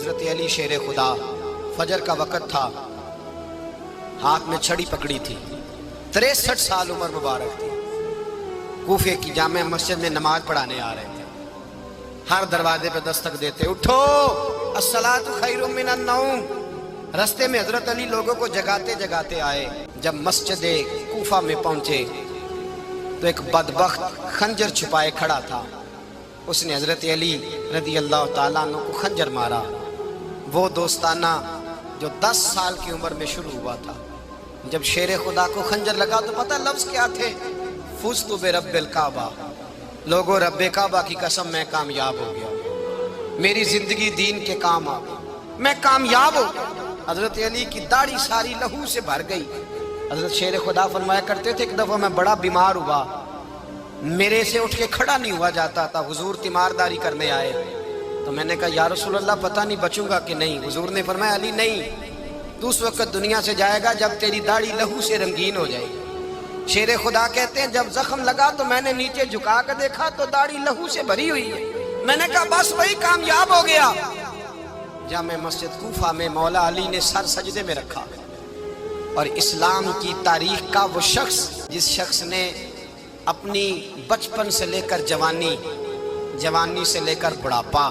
حضرت علی شیر خدا، فجر کا وقت تھا، ہاتھ میں چھڑی پکڑی تھی، 63 سال عمر مبارک تھی، کوفے کی جامع مسجد میں نماز پڑھانے آ رہے تھے۔ ہر دروازے پہ دستک دیتے، اٹھو الصلاۃ خیر من النوم۔ رستے میں حضرت علی لوگوں کو جگاتے جگاتے آئے۔ جب مسجد کوفہ میں پہنچے تو ایک بدبخت خنجر چھپائے کھڑا تھا، اس نے حضرت علی رضی اللہ تعالیٰ عنہ کو خنجر مارا۔ وہ دوستانہ جو 10 سال کی عمر میں شروع ہوا تھا، جب شیر خدا کو خنجر لگا تو پتہ لفظ کیا تھے؟ فزت برب الکعبہ، لوگوں رب کعبہ کی قسم میں کامیاب ہو گیا، میری زندگی دین کے کام آ گئی، میں کامیاب ہو گیا۔ حضرت علی کی داڑھی ساری لہو سے بھر گئی۔ حضرت شیر خدا فرمایا کرتے تھے، ایک دفعہ میں بڑا بیمار ہوا، میرے سے اٹھ کے کھڑا نہیں ہوا جاتا تھا، حضور تیمارداری کرنے آئے تو میں نے کہا یا رسول اللہ پتہ نہیں بچوں گا کہ نہیں۔ حضور نے فرمایا علی نہیں، تو اس وقت دنیا سے جائے گا جب تیری داڑھی لہو سے رنگین ہو جائے گی۔ شیر خدا کہتے ہیں جب زخم لگا تو میں نے نیچے جھکا کر دیکھا تو داڑھی لہو سے بھری ہوئی ہے، میں نے کہا بس وہی کامیاب ہو گیا۔ جامع مسجد کوفہ میں مولا علی نے سر سجدے میں رکھا، اور اسلام کی تاریخ کا وہ شخص جس شخص نے اپنی بچپن سے لے کر جوانی سے لے کر بڑھاپا،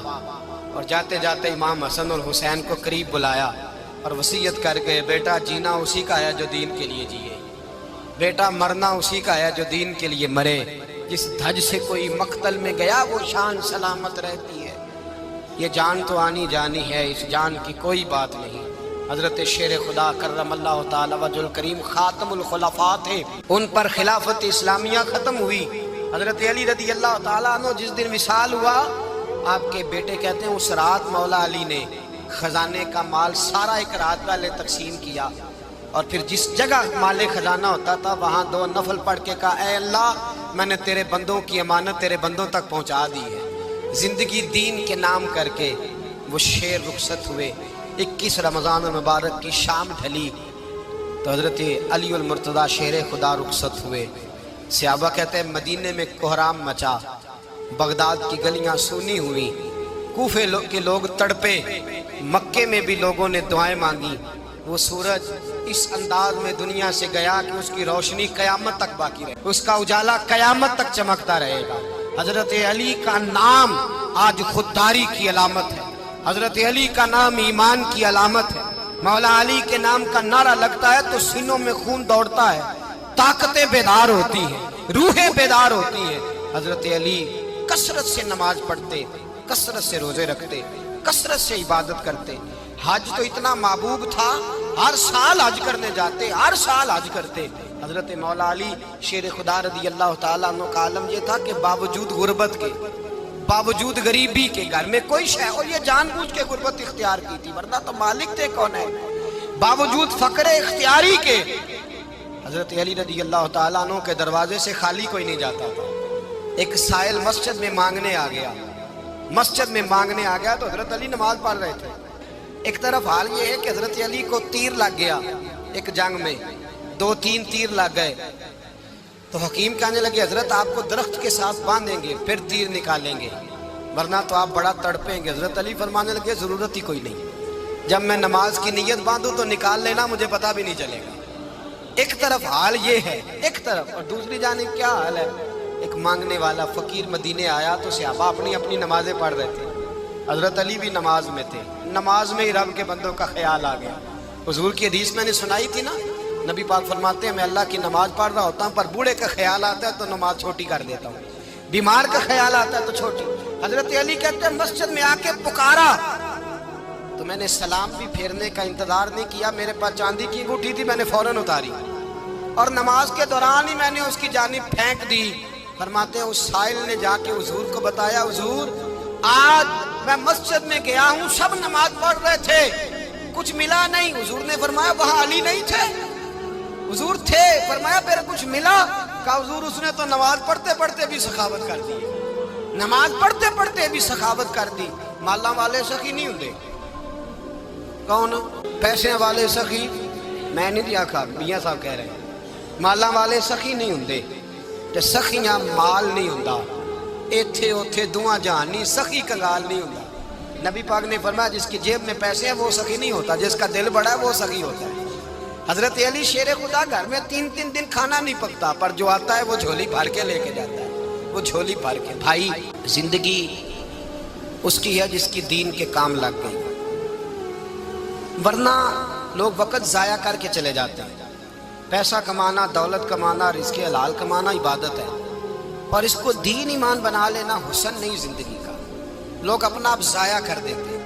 اور جاتے جاتے امام حسن اور حسین کو قریب بلایا اور وصیت کر کے بیٹا جینا اسی کا ہے جو دین کے لیے جیے، بیٹا مرنا اسی کا ہے جو دین کے لیے مرے، جس دھج سے کوئی مقتل میں گیا وہ شان سلامت رہتی ہے، یہ جان تو آنی جانی ہے، اس جان کی کوئی بات نہیں۔ حضرت شیر خدا کرم اللہ تعالی وجہ الکریم خاتم الخلفاء تھے، ان پر خلافت اسلامیہ ختم ہوئی۔ حضرت علی رضی اللہ تعالیٰ عنہ جس دن وصال ہوا، آپ کے بیٹے کہتے ہیں اس رات مولا علی نے خزانے کا مال سارا ایک رات والے تقسیم کیا، اور پھر جس جگہ مال خزانہ ہوتا تھا وہاں 2 نفل پڑھ کے کہا اے اللہ میں نے تیرے بندوں کی امانت تیرے بندوں تک پہنچا دی ہے۔ زندگی دین کے نام کر کے وہ شیر رخصت ہوئے۔ 21 رمضان المبارک کی شام ڈھلی تو حضرت علی المرتضیٰ شیر خدا رخصت ہوئے۔ صحابہ کہتے ہیں مدینے میں کوہرام مچا، بغداد کی گلیاں سونی ہوئی، کوفے کے لوگ تڑپے، مکے میں بھی لوگوں نے دعائیں مانگی۔ وہ سورج اس انداز میں دنیا سے گیا کہ اس کی روشنی قیامت تک باقی رہے، اس کا اجالا قیامت تک چمکتا رہے گا۔ حضرت علی کا نام آج خودداری کی علامت ہے، حضرت علی کا نام ایمان کی علامت ہے۔ مولا علی کے نام کا نعرہ لگتا ہے تو سینوں میں خون دوڑتا ہے، طاقتیں بیدار ہوتی ہیں، روحیں بیدار ہوتی ہیں۔ حضرت علی کثرت سے نماز پڑھتے، کثرت سے روزے رکھتے، کثرت سے عبادت کرتے۔ حج تو اتنا محبوب تھا، ہر سال حج کرنے جاتے، ہر سال حج کرتے۔ حضرت مولا علی شیر خدا رضی اللہ تعالیٰ عنہ کا عالم یہ تھا کہ باوجود غربت کے، باوجود غریبی کے، گھر میں کوئی شے، اور یہ جان بوجھ کے غربت اختیار کی تھی ورنہ تو مالک تھے کون ہے، باوجود فقر اختیاری کے حضرت علی رضی اللہ تعالیٰ عنہ کے دروازے سے خالی کوئی نہیں جاتا تھا۔ ایک سائل مسجد میں مانگنے آ گیا تو حضرت علی نماز پڑھ رہے تھے۔ ایک طرف حال یہ ہے کہ حضرت علی کو تیر لگ گیا، ایک جنگ میں 2-3 تیر لگ گئے تو حکیم کہنے لگے حضرت آپ کو درخت کے ساتھ باندھیں گے پھر تیر نکالیں گے ورنہ تو آپ بڑا تڑپیں گے۔ حضرت علی فرمانے لگے ضرورت ہی کوئی نہیں، جب میں نماز کی نیت باندھوں تو نکال لینا، مجھے پتہ بھی نہیں چلے گا۔ ایک طرف حال یہ ہے، ایک طرف، اور دوسری جانب کیا حال ہے؟ ایک مانگنے والا فقیر مدینے آیا تو صحابہ اپنی اپنی نمازیں پڑھ رہے تھے، حضرت علی بھی نماز میں تھے، نماز میں ہی رب کے بندوں کا خیال آ گیا۔ حضور کی حدیث میں نے سنائی تھی نا، نبی پاک فرماتے ہیں میں اللہ کی نماز پڑھ رہا ہوتا ہوں پر بوڑھے کا خیال آتا ہے تو نماز چھوٹی کر دیتا ہوں، بیمار کا خیال آتا ہے تو چھوٹی۔ حضرت علی کہتے ہیں مسجد میں آ کے پکارا تو میں نے سلام بھی پھیرنے کا انتظار نہیں کیا، میرے پاس چاندی کی انگوٹھی تھی، میں نے فوراً اتاری اور نماز کے دوران ہی میں نے اس کی جانب پھینک دی۔ فرماتے ہیں اس سائل نے جا کے حضور کو بتایا حضور آج میں مسجد میں گیا ہوں، سب نماز پڑھ رہے تھے، کچھ ملا نہیں۔ حضور نے فرمایا وہاں علی نہیں تھے؟ حضور تھے۔ فرمایا پھر کچھ ملا؟ کہا حضور اس نے تو نماز پڑھتے پڑھتے بھی سخاوت کر دی، نماز پڑھتے پڑھتے بھی سخاوت کر دی۔ مالاں والے سخی نہیں ہوندے، کون پیسے والے سخی؟ میں نہیں دیا کھا، میاں صاحب کہہ رہے ہیں مالاں والے سخی نہیں ہوندے، تے سخیاں مال نہیں ہوندا، ایتھے اوتھے دعا جہان نہیں، سخی کنگال نہیں ہوندا۔ نبی پاک نے فرمایا جس کی جیب میں پیسے ہیں وہ سخی نہیں ہوتا، جس کا دل بڑا ہے وہ سخی ہوتا ہے۔ حضرت علی شیر خدا گھر میں 3 دن کھانا نہیں پکتا، پر جو آتا ہے وہ جھولی بھر کے لے کے جاتا ہے، وہ جھولی بھر کے۔ بھائی زندگی اس کی ہے جس کی دین کے کام لگ گئی، ورنہ لوگ وقت ضائع کر کے چلے جاتے ہیں۔ پیسہ کمانا، دولت کمانا، رزق حلال کمانا عبادت ہے، اور اس کو دین ایمان بنا لینا حسن نہیں زندگی کا۔ لوگ اپنا آپ ضائع کر دیتے،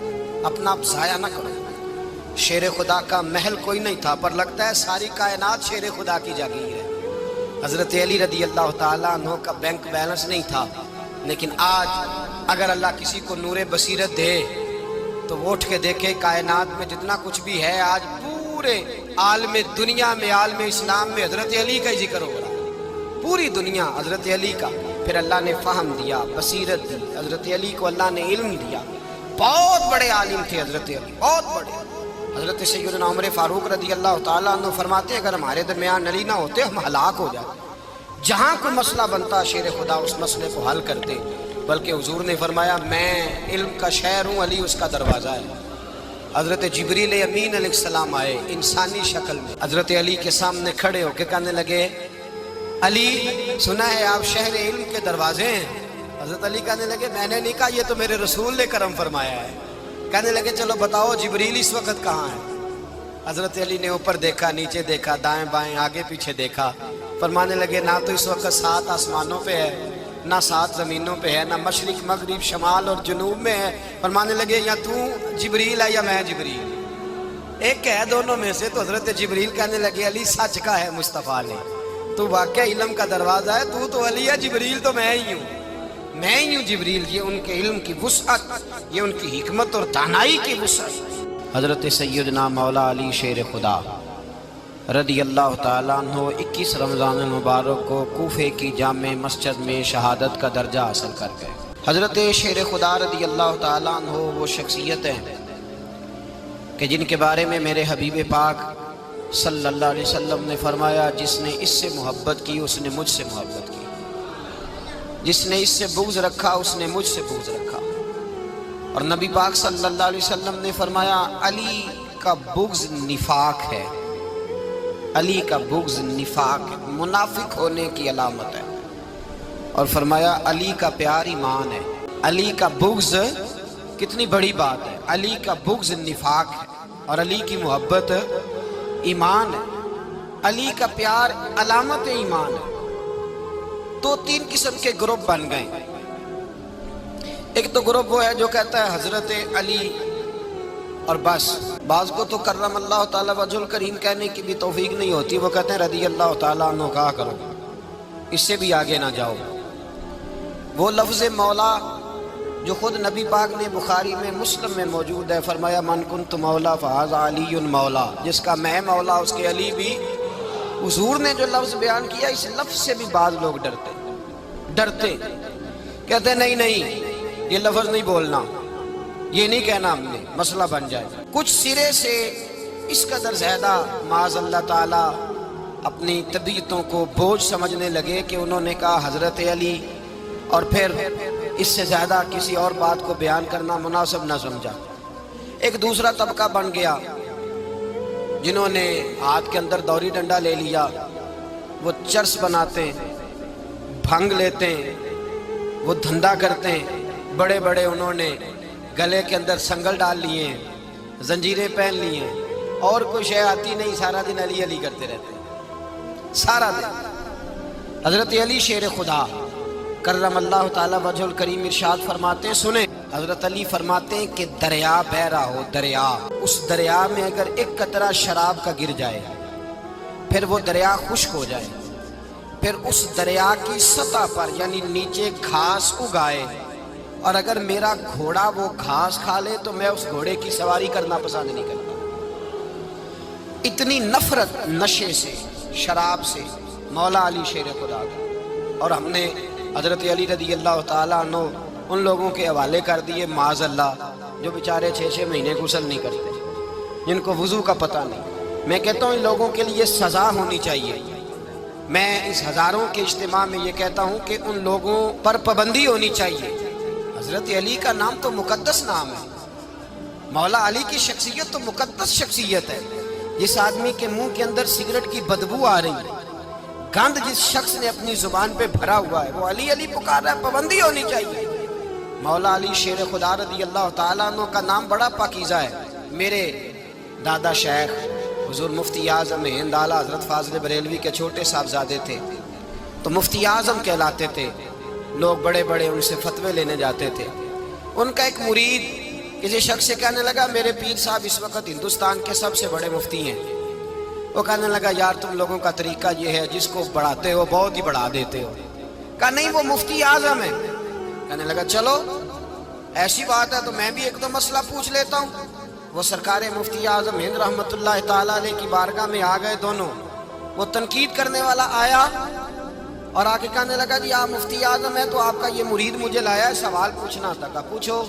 اپنا آپ ضائع نہ کرو۔ شیر خدا کا محل کوئی نہیں تھا، پر لگتا ہے ساری کائنات شیر خدا کی جاگیر ہے۔ حضرت علی رضی اللہ تعالیٰ عنہ کا بینک بیلنس نہیں تھا، لیکن آج اگر اللہ کسی کو نور بصیرت دے تو وہ اٹھ کے دیکھے کائنات میں جتنا کچھ بھی ہے، آج پورے عالم دنیا میں، عالم اسلام میں حضرت علی کا ہی ذکر ہو رہا ہے، پوری دنیا حضرت علی کا۔ پھر اللہ نے فہم دیا، بصیرت دی، حضرت علی کو اللہ نے علم دیا۔ بہت بڑے عالم تھے حضرت علی، بہت بڑے۔ حضرت سیدنا عمر فاروق رضی اللہ تعالیٰ عنہ فرماتے ہیں اگر ہمارے درمیان علی نہ ہوتے ہم ہلاک ہو جاتے، جہاں کوئی مسئلہ بنتا شیر خدا اس مسئلے کو حل کرتے، بلکہ حضور نے فرمایا میں علم کا شہر ہوں، علی اس کا دروازہ ہے۔ حضرت جبریل امین علیہ السلام آئے انسانی شکل میں، حضرت علی کے سامنے کھڑے ہو کے کہنے لگے علی سنا ہے آپ شہر علم کے دروازے ہیں؟ حضرت علی کہنے لگے میں نے نہیں کہا، یہ تو میرے رسول نے کرم فرمایا ہے۔ کہنے لگے چلو بتاؤ جبریل اس وقت کہاں ہے؟ حضرت علی نے اوپر دیکھا، نیچے دیکھا، دائیں بائیں آگے پیچھے دیکھا، فرمانے لگے نہ تو اس وقت 7 آسمانوں پہ ہے، نہ 7 زمینوں پہ ہے، نہ مشرق مغرب شمال اور جنوب میں ہے۔ فرمانے لگے یا تو جبریل ہے یا میں جبریل، ایک ہے دونوں میں سے۔ تو حضرت جبریل کہنے لگے علی سچ کا ہے مصطفیٰ نے، تو واقعہ علم کا دروازہ ہے، تو علی ہے، جبریل تو میں ہی ہوں، میں ہی ہوں جبریل۔ یہ ان کے علم کی وسعت، یہ ان کی حکمت اور دانائی کی وسعت۔ حضرت سیدنا مولا علی شیر خدا رضی اللہ تعالیٰ عنہ 21 رمضان المبارک کو کوفے کی جامع مسجد میں شہادت کا درجہ حاصل کر گئے۔ حضرت شیر خدا رضی اللہ تعالیٰ عنہ وہ شخصیت ہیں کہ جن کے بارے میں میرے حبیب پاک صلی اللہ علیہ وسلم نے فرمایا جس نے اس سے محبت کی اس نے مجھ سے محبت کی، جس نے اس سے بغض رکھا اس نے مجھ سے بغض رکھا۔ اور نبی پاک صلی اللہ علیہ وسلم نے فرمایا علی کا بغض نفاق ہے، علی کا بغض نفاق ہے، منافق ہونے کی علامت ہے۔ اور فرمایا علی کا پیار ایمان ہے، علی کا بغض کتنی بڑی بات ہے، علی کا بغض نفاق ہے اور علی کی محبت ایمان ہے، علی کا پیار علامت ایمان ہے۔ تو 3 قسم کے گروپ بن گئے۔ ایک تو گروپ وہ ہے جو کہتا ہے حضرت علی اور بس، بعض کو تو کرم اللہ تعالیٰ وجہ الکریم کہنے کی بھی توفیق نہیں ہوتی، وہ کہتے ہیں رضی اللہ تعالیٰ عنہ کہا کرو، اس سے بھی آگے نہ جاؤ۔ وہ لفظ مولا جو خود نبی پاک نے بخاری میں مسلم میں موجود ہے، فرمایا من کنت مولا فہذا علی مولا، جس کا میں مولا اس کے علی بھی۔ حضور نے جو لفظ بیان کیا اس لفظ سے بھی بعض لوگ ڈرتے کہتے نہیں نہیں یہ لفظ نہیں بولنا، یہ نہیں کہنا، ہم نے مسئلہ بن جائے۔ کچھ سرے سے اس قدر زیادہ معاذ اللہ تعالیٰ اپنی طبیعتوں کو بوجھ سمجھنے لگے کہ انہوں نے کہا حضرت علی، اور پھر اس سے زیادہ کسی اور بات کو بیان کرنا مناسب نہ سمجھا۔ ایک دوسرا طبقہ بن گیا جنہوں نے ہاتھ کے اندر دوری ڈنڈا لے لیا، وہ چرس بناتے ہیں، بھنگ لیتے ہیں، وہ دھندا کرتے ہیں، بڑے بڑے انہوں نے گلے کے اندر سنگل ڈال لیے ہیں، زنجیریں پہن لی ہیں، اور کوئی شے آتی نہیں، سارا دن علی علی کرتے رہتے ہیں سارا دن۔ حضرت علی شیر خدا کرم اللہ تعالیٰ وجہ الکریم ارشاد فرماتے ہیں، سنیں حضرت علی فرماتے ہیں کہ دریا بہ رہا ہو، دریا، اس دریا میں اگر ایک قطرہ شراب کا گر جائے پھر وہ دریا خشک ہو جائے، پھر اس دریا کی سطح پر یعنی نیچے گھاس اگائے، اور اگر میرا گھوڑا وہ گھاس کھا لے تو میں اس گھوڑے کی سواری کرنا پسند نہیں کرتا۔ اتنی نفرت نشے سے، شراب سے مولا علی شیر خدا کا۔ اور ہم نے حضرت علی رضی اللہ تعالیٰ عنہ ان لوگوں کے حوالے کر دیے معاذ اللہ جو بیچارے 6 مہینے غسل نہیں کرتے، جن کو وضو کا پتہ نہیں۔ میں کہتا ہوں ان لوگوں کے لیے سزا ہونی چاہیے۔ میں اس ہزاروں کے اجتماع میں یہ کہتا ہوں کہ ان لوگوں پر پابندی ہونی چاہیے۔ حضرت علی کا نام تو مقدس نام ہے، مولا علی کی شخصیت تو مقدس شخصیت ہے. جس آدمی کے منہ کے اندر سگریٹ کی بدبو آ رہی ہے، گند جس شخص نے اپنی زبان پہ بھرا ہوا ہے، وہ علی علی پکار رہا ہے، پابندی ہونی چاہیے. مولا علی شیر خدا رضی اللہ تعالیٰ عنہ کا نام بڑا پاکیزہ ہے. میرے دادا شیخ حضور مفتی اعظم ہند اعلیٰ حضرت فاضل بریلوی کے چھوٹے صاحبزادے تھے، تو مفتی اعظم کہلاتے تھے. لوگ بڑے بڑے ان سے فتوے لینے جاتے تھے. ان کا ایک مرید کسی شخص سے کہنے لگا میرے پیر صاحب اس وقت ہندوستان کے سب سے بڑے مفتی ہیں. وہ کہنے لگا یار تم لوگوں کا طریقہ یہ ہے جس کو بڑھاتے ہو بہت ہی بڑھا دیتے ہو. کہا نہیں وہ مفتی اعظم ہے. کہنے لگا چلو ایسی بات ہے تو میں بھی ایک دو مسئلہ پوچھ لیتا ہوں. وہ سرکار مفتی اعظم ہند رحمت اللہ تعالیٰ علیہ کی بارگاہ میں آ گئے دونوں. وہ تنقید کرنے والا آیا اور آ کے کہنے لگا جی آپ مفتی اعظم ہیں تو آپ کا یہ مرید مجھے لایا ہے سوال پوچھنا تھا. کہا پوچھو.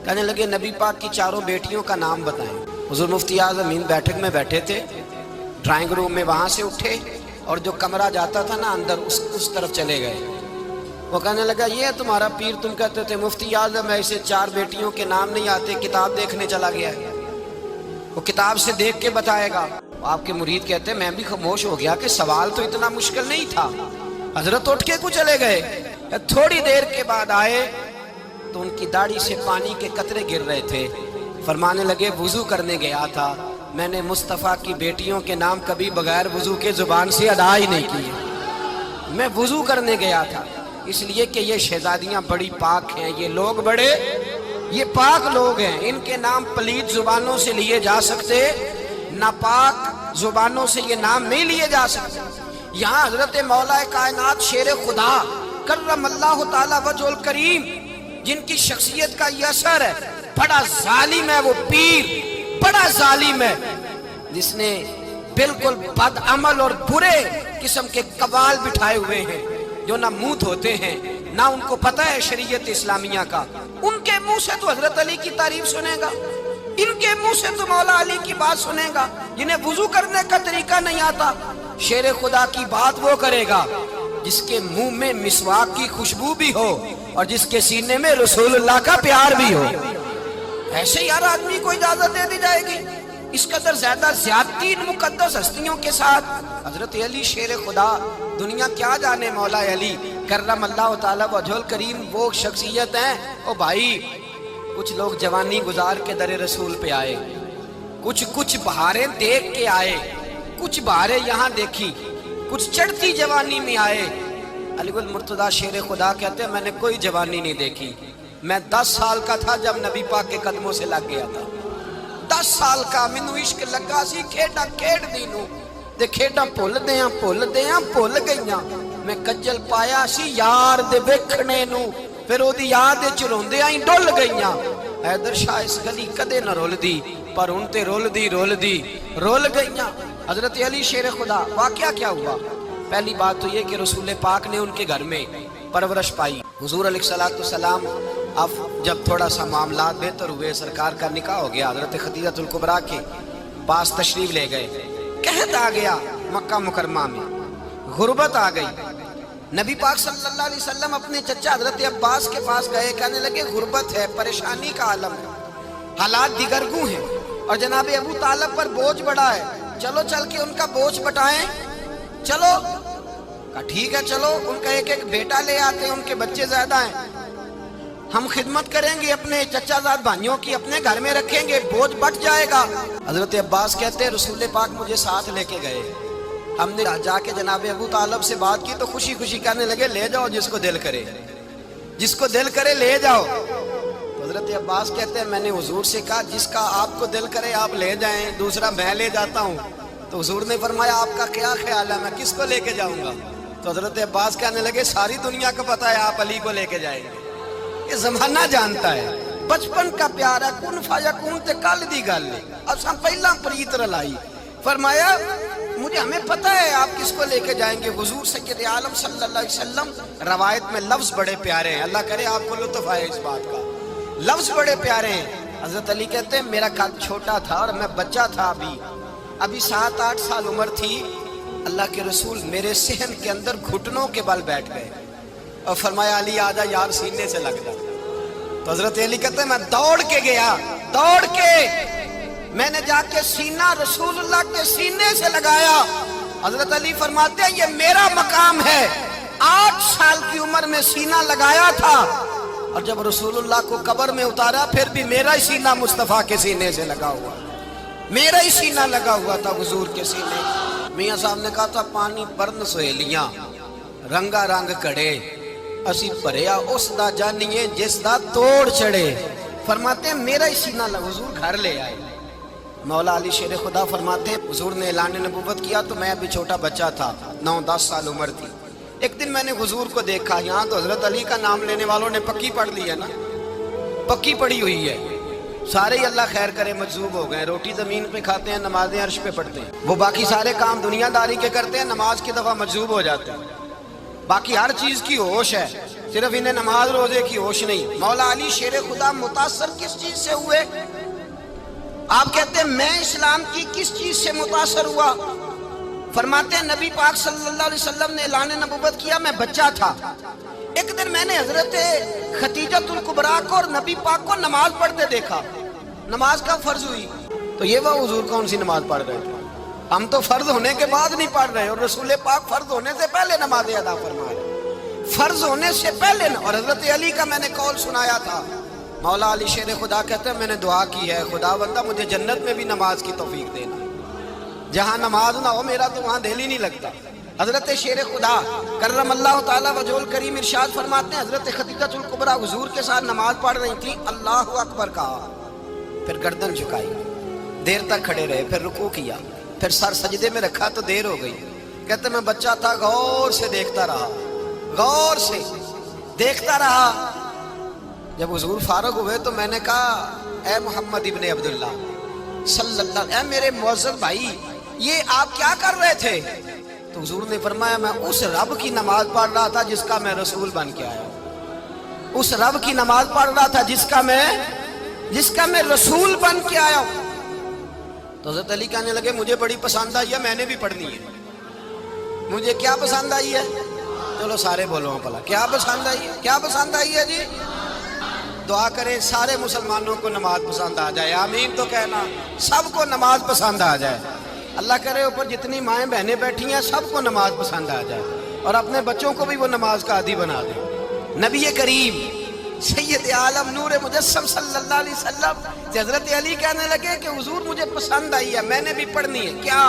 کہنے لگے نبی پاک کی چاروں بیٹیوں کا نام بتائیں. حضور مفتی اعظم ہند بیٹھک میں بیٹھے تھے ڈرائنگ روم میں، وہاں سے اٹھے اور جو کمرہ جاتا تھا نا اندر اس طرف چلے گئے. وہ کہنے لگا یہ ہے تمہارا پیر، تم کہتے تھے مفتی اعظم ہے اسے چار بیٹیوں کے نام نہیں آتے، کتاب دیکھنے چلا گیا ہے، وہ کتاب سے دیکھ کے بتائے گا. آپ کے مرید کہتے ہیں میں بھی خاموش ہو گیا کہ سوال تو اتنا مشکل نہیں تھا. حضرت اٹھ کے کو چلے گئے. تھوڑی دیر کے بعد آئے تو ان کی داڑھی سے پانی کے قطرے گر رہے تھے. فرمانے لگے وضو کرنے گیا تھا، میں نے مصطفیٰ کی بیٹیوں کے نام کبھی بغیر وضو کے زبان سے ادا ہی نہیں کیے. میں وضو کرنے گیا تھا اس لیے کہ یہ شہزادیاں بڑی پاک ہیں، یہ لوگ بڑے یہ پاک لوگ ہیں، ان کے نام پلیت زبانوں سے لیے جا سکتے، ناپاک زبانوں سے یہ نام نہیں لیے جا سکتے. یہاں حضرت مولا کائنات شیر خدا کرم اللہ تعالی وجہ الکریم جن کی شخصیت کا یہ اثر ہے، بڑا ظالم ہے وہ پیر، بڑا ظالم ہے جس نے بالکل بد عمل اور برے قسم کے قوال بٹھائے ہوئے ہیں، جو نہ منہ دھوتے ہیں نہ ان کو پتہ ہے شریعت اسلامیہ کا. ان کے منہ سے تو حضرت علی کی تعریف سنے گا، ان کے منہ سے تو مولا علی کی بات سنے گا. جنہیں وضو کرنے کا طریقہ نہیں آتا، شیر خدا کی بات وہ کرے گا جس کے منہ میں مسواک کی خوشبو بھی ہو اور جس کے سینے میں رسول اللہ کا پیار بھی ہو. ایسے ہی ہر آدمی کو اجازت دے دی جائے گی؟ اس قدر زیادہ زیادتی ان مقدس ہستیوں کے ساتھ. حضرت علی شیر خدا، دنیا کیا جانے مولا علی کرم اللہ تعالی وجہ الکریم وہ شخصیت ہیں. او بھائی کچھ لوگ جوانی گزار کے در رسول پہ آئے، کچھ بہاریں دیکھ کے آئے، کچھ بہاریں یہاں دیکھی، کچھ چڑھتی جوانی میں آئے. علی گل مرتضیٰ شیر خدا کہتے ہیں میں نے کوئی جوانی نہیں دیکھی. میں 10 سال کا تھا جب نبی پاک کے قدموں سے لگ گیا تھا. 10 سال کا مینوں عشق لگا سی، کھیڈاں کھیڈ دی نوں تے کھیڈاں بھول گئیاں. میں کجل پایا سی یار دے ویکھنے نوں، پھر او دی یاد وچ روندیاں ہی ڈل گئیاں. حیدر شاہ اس گلی کدے نہ رول دی پر ہن تے رول گئیاں. حضرت علی شیر خدا واقعہ کیا ہوا؟ پہلی بات تو یہ کہ رسول پاک نے ان کے گھر میں پرورش پائی. حضور علیہ الصلوۃ والسلام اب جب تھوڑا سا معاملات بہتر ہوئے، سرکار کا نکاح ہو گیا، حضرت خدیجہ الکبریٰ کے پاس تشریف لے گئے. قحط آ گیا مکہ مکرمہ میں، غربت آ گئی. نبی پاک صلی اللہ علیہ وسلم اپنے چچا حضرت عباس کے پاس گئے، کہنے لگے غربت ہے، پریشانی کا عالم ہے، حالات دیگرگوں ہیں اور جناب ابو طالب پر بوجھ بڑا ہے، چلو چل کے ان کا بوجھ بٹائیں. چلو کہا ٹھیک ہے چلو، ان کا ایک بیٹا لے آتے ہیں، ان کے بچے زیادہ ہیں، ہم خدمت کریں گے اپنے چچا زاد بھائیوں کی، اپنے گھر میں رکھیں گے، بوجھ بٹ جائے گا. حضرت عباس کہتے ہیں رسول پاک مجھے ساتھ لے کے گئے. ہم نے جا کے جناب ابو طالب سے بات کی تو خوشی خوشی کہنے لگے لے جاؤ جس کو دل کرے لے جاؤ. حضرت عباس کہتے ہیں میں نے حضور سے کہا جس کا آپ کو دل کرے آپ لے جائیں، دوسرا میں لے جاتا ہوں. تو حضور نے فرمایا آپ کا کیا خیال ہے میں کس کو لے کے جاؤں گا؟ تو حضرت عباس کہنے لگے ساری دنیا کو پتا ہے آپ علی کو لے کے جائیں گے، یہ زمانہ جانتا ہے، بچپن کا پیار ہے، کن فیکون تے کل دی گل ہے، اب ہم پہلا پریت رلائی. فرمایا ہمیں پتہ ہے آپ کس کو لے کے جائیں گے، حضور سید عالم صلی اللہ علیہ وسلم. روایت میں لفظ بڑے پیارے ہیں، اللہ کرے آپ کو لطف آئے اس بات کا، لفظ بڑے پیارے ہیں. حضرت علی کہتے ہیں میرا قد چھوٹا تھا اور میں بچہ تھا، ابھی 7-8 سال عمر تھی. اللہ کے رسول میرے صحن کے اندر گھٹنوں کے بل بیٹھ گئے اور فرمایا علی آجا یار سینے سے لگ جا. تو تو حضرت علی کہتے ہیں میں دوڑ کے گیا، دوڑ کے میں نے جا کے سینہ رسول اللہ کے سینے سے لگایا۔ حضرت علی فرماتے ہیں یہ میرا مقام ہے، 8 سال کی عمر میں سینہ لگایا تھا، اور جب رسول اللہ کو قبر میں اتارا پھر بھی میرا ہی سینہ مصطفیٰ کے سینے سے لگا ہوا، میرا ہی سینہ لگا ہوا تھا حضور کے سینے۔ میاں صاحب نے کہا تھا پانی برن سہیلیاں رنگا رنگ کڑے، اسی بھریا اس دا جانیے جس دا توڑ چڑھے۔ فرماتے ہیں میرا ہی سینہ لگا، حضور گھر لے آئے۔ مولا علی شیر خدا فرماتے ہیں حضور نے اعلان نبوت کیا تو میں ابھی چھوٹا بچہ تھا، 9-10 سال عمر تھی۔ ایک دن میں نے حضور کو دیکھا، یہاں تو حضرت علی کا نام لینے والوں نے پکی پڑھ لی ہے نا، پکی پڑھی ہوئی ہے، سارے ہی اللہ خیر کرے مجذوب ہو گئے، روٹی زمین پہ کھاتے ہیں، نمازیں عرش پہ پڑھتے ہیں، وہ باقی سارے کام دنیا داری کے کرتے ہیں، نماز کی دفعہ مجذوب ہو جاتے ہیں، باقی ہر چیز کی ہوش ہے، صرف انہیں نماز روزے کی ہوش نہیں۔ مولا علی شیر خدا متاثر کس چیز سے ہوئے؟ آپ کہتے ہیں میں اسلام کی کس چیز سے متاثر ہوا؟ فرماتے ہیں نبی پاک صلی اللہ علیہ وسلم نے اعلان نبوت کیا، میں بچہ تھا، ایک دن میں نے حضرت خدیجۃ الکبریٰ کو اور نبی پاک کو نماز پڑھتے دیکھا۔ نماز کا فرض ہوئی تو یہ وہ حضور کون سی نماز پڑھ رہے تھے؟ ہم تو فرض ہونے کے بعد نہیں پڑھ رہے، اور رسول پاک فرض ہونے سے پہلے نمازیں ادا فرما رہے، فرض ہونے سے پہلے۔ اور حضرت علی کا میں نے قول سنایا تھا، مولا علی شیر خدا کہتے ہیں میں نے دعا کی ہے خدا بندہ مجھے جنت میں بھی نماز کی توفیق دینا، جہاں نماز نہ ہو میرا تو وہاں دل ہی نہیں لگتا۔ حضرت شیر خدا کرم اللہ تعالیٰ وجہ الکریم ارشاد فرماتے ہیں حضرت خدیجۃ الکبریٰ حضور کے ساتھ نماز پڑھ رہی تھی، اللہ اکبر کہا، پھر گردن جھکائی، دیر تک کھڑے رہے، پھر رکوع کیا، پھر سر سجدے میں رکھا تو دیر ہو گئی۔ کہتے میں بچہ تھا، غور سے دیکھتا رہا، غور سے دیکھتا رہا۔ جب حضور فارغ ہوئے تو میں نے کہا اے محمد ابن عبداللہ صلی اللہ علیہ، اے میرے معزز بھائی یہ آپ کیا کر رہے تھے؟ تو حضور نے فرمایا میں اس رب کی نماز پڑھ رہا تھا جس کا میں رسول بن کے آیا ہوں، اس رب کی نماز پڑھ رہا تھا جس کا میں رسول بن کے آیا ہوں۔ تو حضرت علی کہنے لگے مجھے بڑی پسند آئی ہے، میں نے بھی پڑھنی ہے۔ مجھے کیا پسند آئی ہے؟ چلو سارے بولو پلا کیا پسند آئی ہے؟ کیا پسند آئی ہے جی؟ دعا کریں سارے مسلمانوں کو نماز پسند آ جائے، آمین تو کہنا، سب کو نماز پسند آ جائے۔ اللہ کرے اوپر جتنی مائیں بہنیں بیٹھی ہیں سب کو نماز پسند آ جائے، اور اپنے بچوں کو بھی وہ نماز کا عادی بنا دیں۔ نبی کریم سید عالم نور مجسم صلی اللہ علیہ وسلم حضرت علی کہنے لگے کہ حضور مجھے پسند آئی ہے، میں نے بھی پڑھنی ہے، کیا؟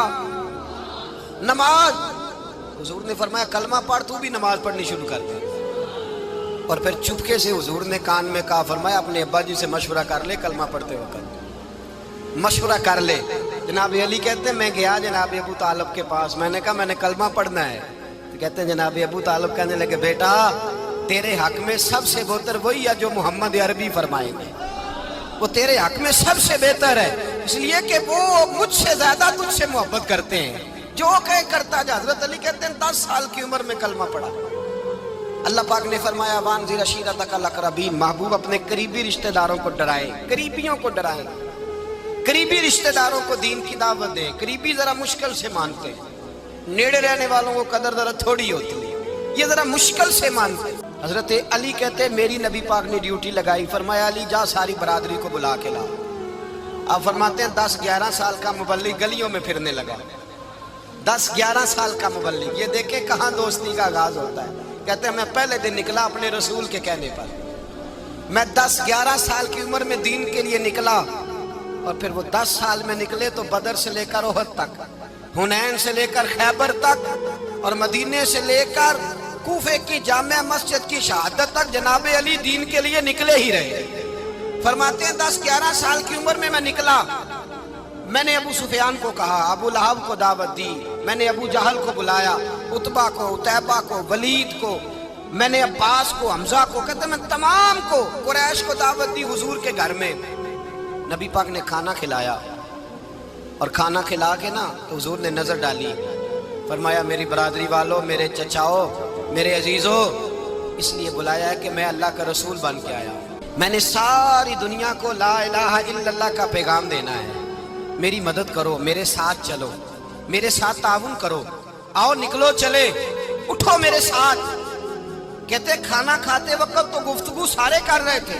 نماز۔ حضور نے فرمایا کلمہ پڑھ، تو بھی نماز پڑھنی شروع کر دے۔ اور پھر چپکے سے حضور نے کان میں کہا، فرمایا اپنے ابا جی سے مشورہ کر لے کلمہ پڑھتے وقت، مشورہ کر لے۔ جناب علی کہتے ہیں میں گیا جناب ابو طالب کے پاس، میں نے کہا میں نے کلمہ پڑھنا ہے، تو کہتے ہیں جناب ابو طالب کہنے لگے بیٹا تیرے حق میں سب سے بہتر وہی ہے جو محمد عربی فرمائیں گے، وہ تیرے حق میں سب سے بہتر ہے، اس لیے کہ وہ مجھ سے زیادہ تجھ سے محبت کرتے ہیں، جو کہے کرتا جا۔ حضرت علی کہتے ہیں 10 سال کی عمر میں کلمہ پڑھا۔ اللہ پاک نے فرمایا وانذر عشیرتک الاقربین، محبوب اپنے قریبی رشتہ داروں کو ڈرائے، قریبیوں کو ڈرائیں، قریبی رشتہ داروں کو دین کی دعوت دیں۔ قریبی ذرا مشکل سے مانتے ہیں، نیڑے رہنے والوں کو قدر ذرا تھوڑی ہوتی ہے، یہ ذرا مشکل سے مانتے ہیں۔ حضرت علی کہتے ہیں میری نبی پاک نے ڈیوٹی لگائی، فرمایا علی جا ساری برادری کو بلا کے لا۔ آپ فرماتے ہیں 10-11 سال کا مبلغ گلیوں میں پھرنے لگا، 10-11 سال کا مبلغ، یہ دیکھیں کہاں دوستی کا آغاز ہوتا ہے۔ کہتے ہیں میں پہلے دن نکلا اپنے رسول کے کہنے پر، میں 10-11 سال کی عمر میں دین کے لیے نکلا، اور پھر وہ 10 سال میں نکلے تو بدر سے لے کر احد تک، حنین سے لے کر خیبر تک، اور مدینے سے لے کر کوفے کی جامع مسجد کی شہادت تک جناب علی دین کے لیے نکلے ہی رہے۔ فرماتے ہیں 10-11 سال کی عمر میں نکلا، میں نے ابو سفیان کو کہا، ابو لہب کو دعوت دی، میں نے ابو جہل کو بلایا، عتبہ کو، عتیبہ کو، ولید کو، میں نے عباس کو، حمزہ کو، کہتے میں تمام کو، قریش کو دعوت دی حضور کے گھر میں۔ نبی پاک نے کھانا کھلایا، اور کھانا کھلا کے نا تو حضور نے نظر ڈالی، فرمایا میری برادری والوں، میرے چچاؤ، میرے عزیزو، اس لیے بلایا ہے کہ میں اللہ کا رسول بن کے آیا ہوں، میں نے ساری دنیا کو لا الہ الا اللہ کا پیغام دینا ہے، میری مدد کرو، میرے ساتھ چلو، میرے ساتھ تعاون کرو، آؤ نکلو چلے، اٹھو میرے ساتھ۔ کہتے کھانا کھاتے وقت تو گفتگو سارے کر رہے تھے،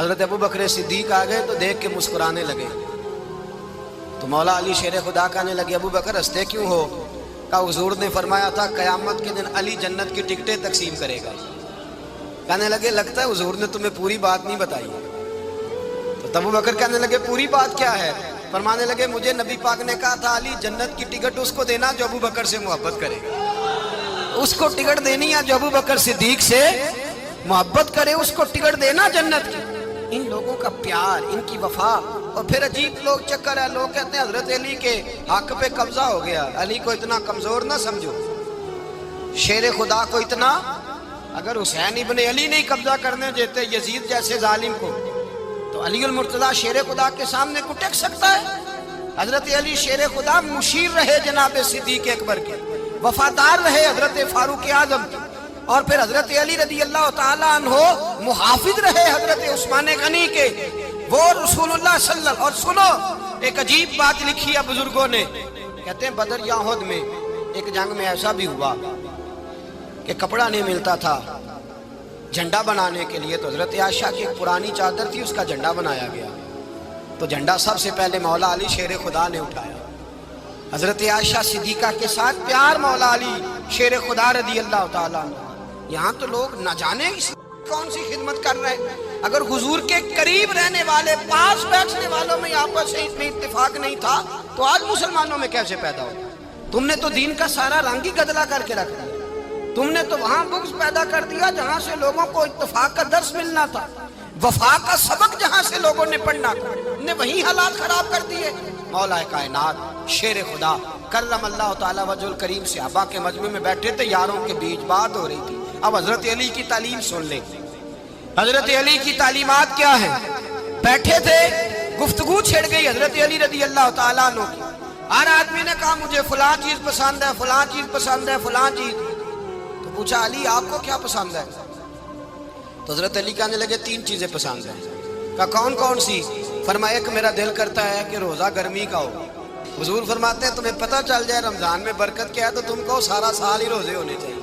حضرت ابو بکر صدیق آ گئے تو دیکھ کے مسکرانے لگے. تو مولا علی شیر خدا کہنے لگے ابو بکر ہنستے کیوں ہو؟ کہا حضور نے فرمایا تھا قیامت کے دن علی جنت کی ٹکٹیں تقسیم کرے گا. کہنے لگے لگتا ہے حضور نے تمہیں پوری بات نہیں بتائی. تو ابو بکر کہنے لگے پوری بات کیا ہے؟ فرمانے لگے مجھے نبی پاک نے کہا تھا علی جنت کی ٹکٹ اس کو دینا جو ابو بکر سے محبت کرے گا. اس کو ٹکٹ دینی ہے جو ابو بکر صدیق سے محبت کرے, اس کو ٹکٹ دینا جنت کی. ان لوگوں کا پیار, ان کی وفا. اور پھر عجیب لوگ چکر ہے, لوگ کہتے ہیں حضرت علی کے حق پہ قبضہ ہو گیا. علی کو اتنا کمزور نہ سمجھو, شیر خدا کو اتنا. اگر حسین ابن علی نہیں قبضہ کرنے دیتے یزید جیسے ظالم کو, تو علی المرتضیٰ شیر خدا کے سامنے کو ٹک سکتا ہے؟ حضرت علی شیر خدا مشیر رہے جناب صدیق اکبر کے, وفادار رہے حضرت فاروق اعظم کے, اور پھر حضرت علی رضی اللہ تعالیٰ عنہ محافظ رہے حضرت عثمان غنی کے. وہ رسول اللہ صلی اللہ. اور سنو ایک عجیب بات لکھی ہے بزرگوں نے, کہتے ہیں بدر یا احد میں ایک جنگ میں ایسا بھی ہوا کہ کپڑا نہیں ملتا تھا جھنڈا بنانے کے لیے, تو حضرت عائشہ کی ایک پرانی چادر تھی, اس کا جھنڈا بنایا گیا. تو جھنڈا سب سے پہلے مولا علی شیر خدا نے اٹھایا. حضرت عائشہ صدیقہ کے ساتھ پیار مولا علی شیر خدا رضی اللہ تعالیٰ عنہ. یہاں تو لوگ نہ جانے کون سی خدمت کر رہے ہیں. اگر حضور کے قریب رہنے والے, پاس بیٹھنے والوں میں آپس سے اتنی اتفاق نہیں تھا تو آج مسلمانوں میں کیسے پیدا ہو؟ تم نے تو دین کا سارا رنگ ہی گدلا کر کے رکھ دیا. تم نے تو وہاں بغض پیدا کر دیا جہاں سے لوگوں کو اتفاق کا درس ملنا تھا, وفا کا سبق جہاں سے لوگوں نے پڑھنا تھا, نے وہی حالات خراب کر دیے. مولا کائنات شیر خدا کرم اللہ تعالیٰ وجہ الکریم صحابہ کے مجمع میں بیٹھے تھے, یاروں کے بیچ بات ہو رہی تھی. اب حضرت علی کی تعلیم سن لیں. حضرت علی کی تعلیمات کیا ہیں؟ بیٹھے تھے, گفتگو چھڑ گئی حضرت علی رضی اللہ تعالیٰ عنہ کی. ہر آدمی نے کہا مجھے فلاں چیز پسند ہے, فلاں چیز پسند ہے, فلاں چیز. تو پوچھا علی آپ کو کیا پسند ہے؟ تو حضرت علی کہنے لگے 3 چیزیں پسند ہیں. کہا کون کون سی؟ فرمایا ایک میرا دل کرتا ہے کہ روزہ گرمی کا ہو. حضور فرماتے ہیں تمہیں پتہ چل جائے رمضان میں برکت کیا ہے تو تم کو سارا سال ہی روزے ہونے چاہیے.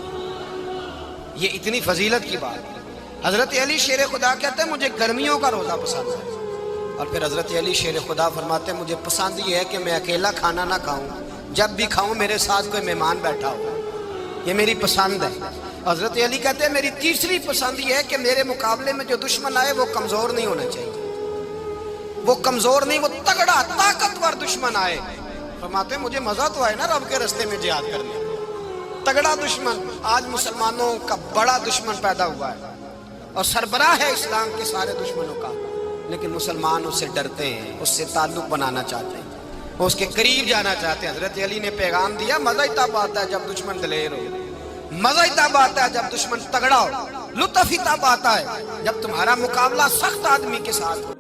یہ اتنی فضیلت کی بات. حضرت علی شیر خدا کہتے ہیں مجھے گرمیوں کا روزہ پسند ہے. اور پھر حضرت علی شیر خدا فرماتے ہیں مجھے پسند یہ ہے کہ میں اکیلا کھانا نہ کھاؤں, جب بھی کھاؤں میرے ساتھ کوئی مہمان بیٹھا ہو, یہ میری پسند ہے. حضرت علی کہتے ہیں میری تیسری پسند یہ ہے کہ میرے مقابلے میں جو دشمن آئے وہ کمزور نہیں ہونا چاہیے, وہ کمزور نہیں, وہ تگڑا طاقتور دشمن آئے. فرماتے ہیں مجھے مزہ تو آئے نا رب کے رستے میں جہاد کرنے. تگڑا دشمن, آج مسلمانوں کا بڑا دشمن پیدا ہوا ہے اور سربراہ ہے اسلام کے سارے دشمنوں کا, لیکن مسلمان اس سے ڈرتے ہیں, اس سے تعلق بنانا چاہتے ہیں, وہ اس کے قریب جانا چاہتے ہیں. حضرت علی نے پیغام دیا مزہ ہی تب آتا ہے جب دشمن دلیر ہو, مزہ ہی تب آتا ہے جب دشمن تگڑا ہو, لطف ہی تب آتا ہے جب تمہارا مقابلہ سخت آدمی کے ساتھ ہو.